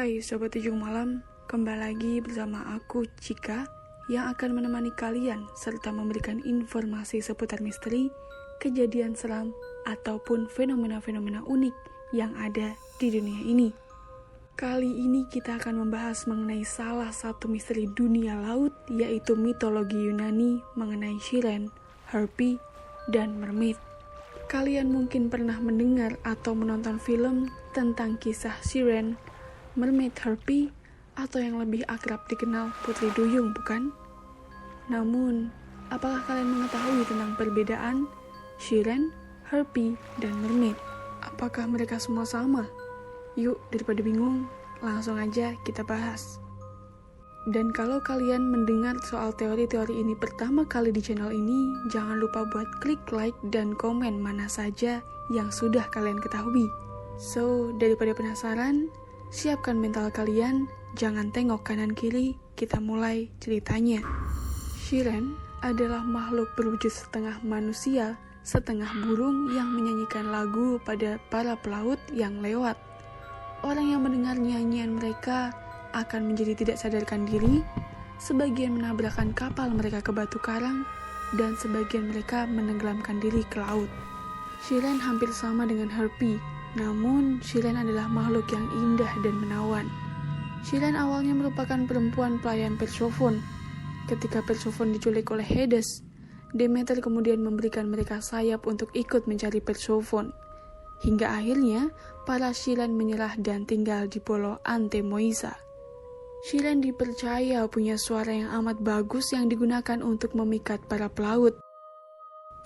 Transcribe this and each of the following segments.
Hai Sobat Ujung Malam, kembali lagi bersama aku Cika yang akan menemani kalian serta memberikan informasi seputar misteri, kejadian seram, ataupun fenomena-fenomena unik yang ada di dunia ini. Kali ini kita akan membahas mengenai salah satu misteri dunia laut, yaitu mitologi Yunani mengenai Siren, Harpy, dan Mermaid. Kalian mungkin pernah mendengar atau menonton film tentang kisah Siren, Mermaid Harpy, atau yang lebih akrab dikenal Putri Duyung, bukan? Namun, apakah kalian mengetahui tentang perbedaan Siren, Harpy, dan Mermaid? Apakah mereka semua sama? Yuk, daripada bingung, langsung aja kita bahas. Dan kalau kalian mendengar soal teori-teori ini pertama kali di channel ini, jangan lupa buat klik like dan komen mana saja yang sudah kalian ketahui. So, daripada penasaran, siapkan mental kalian, jangan tengok kanan kiri, kita mulai ceritanya. Siren adalah makhluk berwujud setengah manusia, setengah burung yang menyanyikan lagu pada para pelaut yang lewat. Orang yang mendengar nyanyian mereka akan menjadi tidak sadarkan diri, sebagian menabrakkan kapal mereka ke batu karang, dan sebagian mereka menenggelamkan diri ke laut. Siren hampir sama dengan Harpy, namun Siren adalah makhluk yang indah dan menawan. Siren awalnya merupakan perempuan pelayan Persephone. Ketika Persephone diculik oleh Hades, Demeter kemudian memberikan mereka sayap untuk ikut mencari Persephone. Hingga akhirnya, para Siren menyerah dan tinggal di pulau Antemoisa. Siren dipercaya punya suara yang amat bagus yang digunakan untuk memikat para pelaut.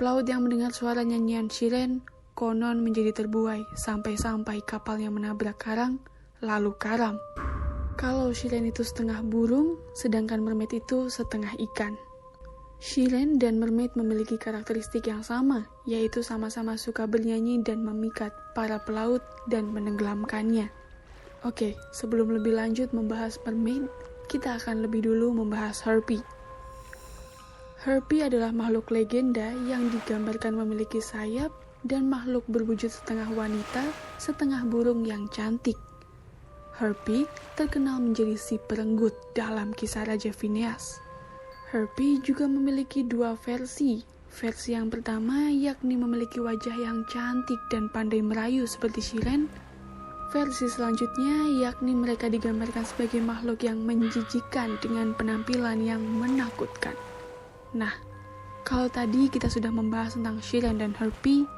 Pelaut yang mendengar suara nyanyian Siren konon menjadi terbuai sampai-sampai kapalnya menabrak karang, lalu karam. Kalau Siren itu setengah burung, sedangkan Mermaid itu setengah ikan. Siren dan Mermaid memiliki karakteristik yang sama, yaitu sama-sama suka bernyanyi dan memikat para pelaut dan menenggelamkannya. Oke, sebelum lebih lanjut membahas Mermaid, kita akan lebih dulu membahas Harpy. Harpy adalah makhluk legenda yang digambarkan memiliki sayap dan makhluk berwujud setengah wanita, setengah burung yang cantik. Harpy terkenal menjadi si perenggut dalam kisah Raja Phineas. Harpy juga memiliki dua versi. Versi yang pertama yakni memiliki wajah yang cantik dan pandai merayu seperti Siren. Versi selanjutnya yakni mereka digambarkan sebagai makhluk yang menjijikan dengan penampilan yang menakutkan. Nah, kalau tadi kita sudah membahas tentang Siren dan Harpy,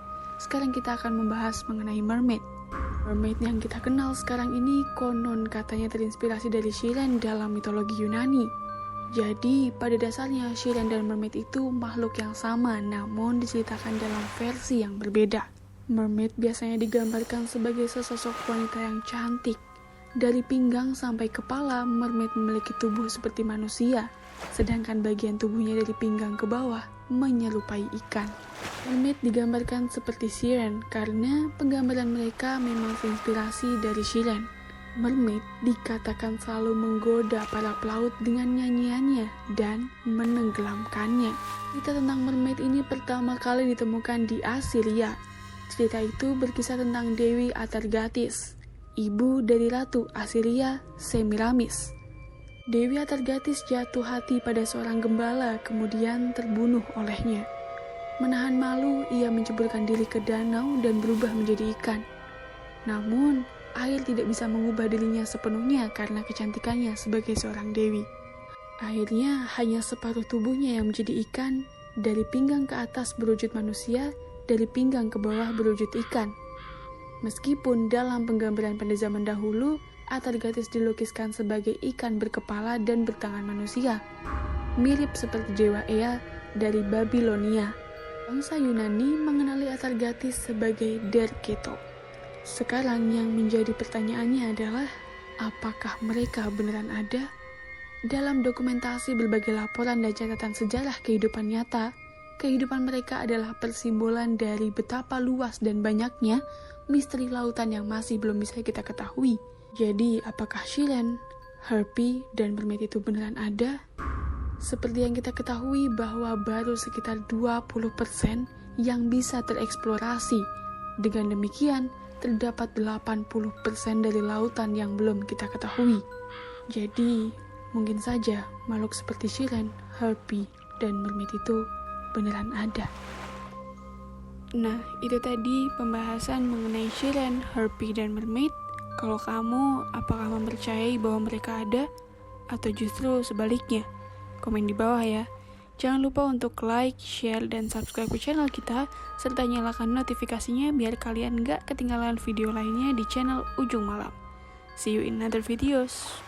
sekarang kita akan membahas mengenai Mermaid. Mermaid yang kita kenal sekarang ini konon katanya terinspirasi dari Siren dalam mitologi Yunani. Jadi, pada dasarnya Siren dan Mermaid itu makhluk yang sama, namun diceritakan dalam versi yang berbeda. Mermaid biasanya digambarkan sebagai sesosok wanita yang cantik. Dari pinggang sampai kepala, Mermaid memiliki tubuh seperti manusia, sedangkan bagian tubuhnya dari pinggang ke bawah menyerupai ikan. Mermaid digambarkan seperti Siren karena penggambaran mereka memang terinspirasi dari Siren. Mermaid dikatakan selalu menggoda para pelaut dengan nyanyiannya dan menenggelamkannya. Cerita tentang Mermaid ini pertama kali ditemukan di Assyria. Cerita itu berkisah tentang Dewi Atargatis, ibu dari Ratu Assyria Semiramis. Dewi Atargatis jatuh hati pada seorang gembala, kemudian terbunuh olehnya. Menahan malu, ia menceburkan diri ke danau dan berubah menjadi ikan. Namun, air tidak bisa mengubah dirinya sepenuhnya karena kecantikannya sebagai seorang dewi. Akhirnya, hanya separuh tubuhnya yang menjadi ikan, dari pinggang ke atas berwujud manusia, dari pinggang ke bawah berwujud ikan. Meskipun dalam penggambaran pada zaman dahulu, Atargatis dilukiskan sebagai ikan berkepala dan bertangan manusia, mirip seperti dewa Ea dari Babilonia. Bangsa Yunani mengenali Atargatis sebagai Derketo. Sekarang yang menjadi pertanyaannya adalah, apakah mereka beneran ada? Dalam dokumentasi berbagai laporan dan catatan sejarah kehidupan nyata, kehidupan mereka adalah persimbolan dari betapa luas dan banyaknya misteri lautan yang masih belum bisa kita ketahui. Jadi, apakah Siren, Harpy, dan Mermaid itu beneran ada? Seperti yang kita ketahui bahwa baru sekitar 20% yang bisa tereksplorasi. Dengan demikian, terdapat 80% dari lautan yang belum kita ketahui. Jadi, mungkin saja makhluk seperti siren, harpy, dan mermaid itu beneran ada. Nah, itu tadi pembahasan mengenai siren, harpy, dan mermaid. Kalau kamu, apakah mempercayai bahwa mereka ada? Atau justru sebaliknya? Komen di bawah ya. Jangan lupa untuk like, share, dan subscribe ke channel kita, serta nyalakan notifikasinya biar kalian gak ketinggalan video lainnya di channel Ujung Malam. See you in other videos.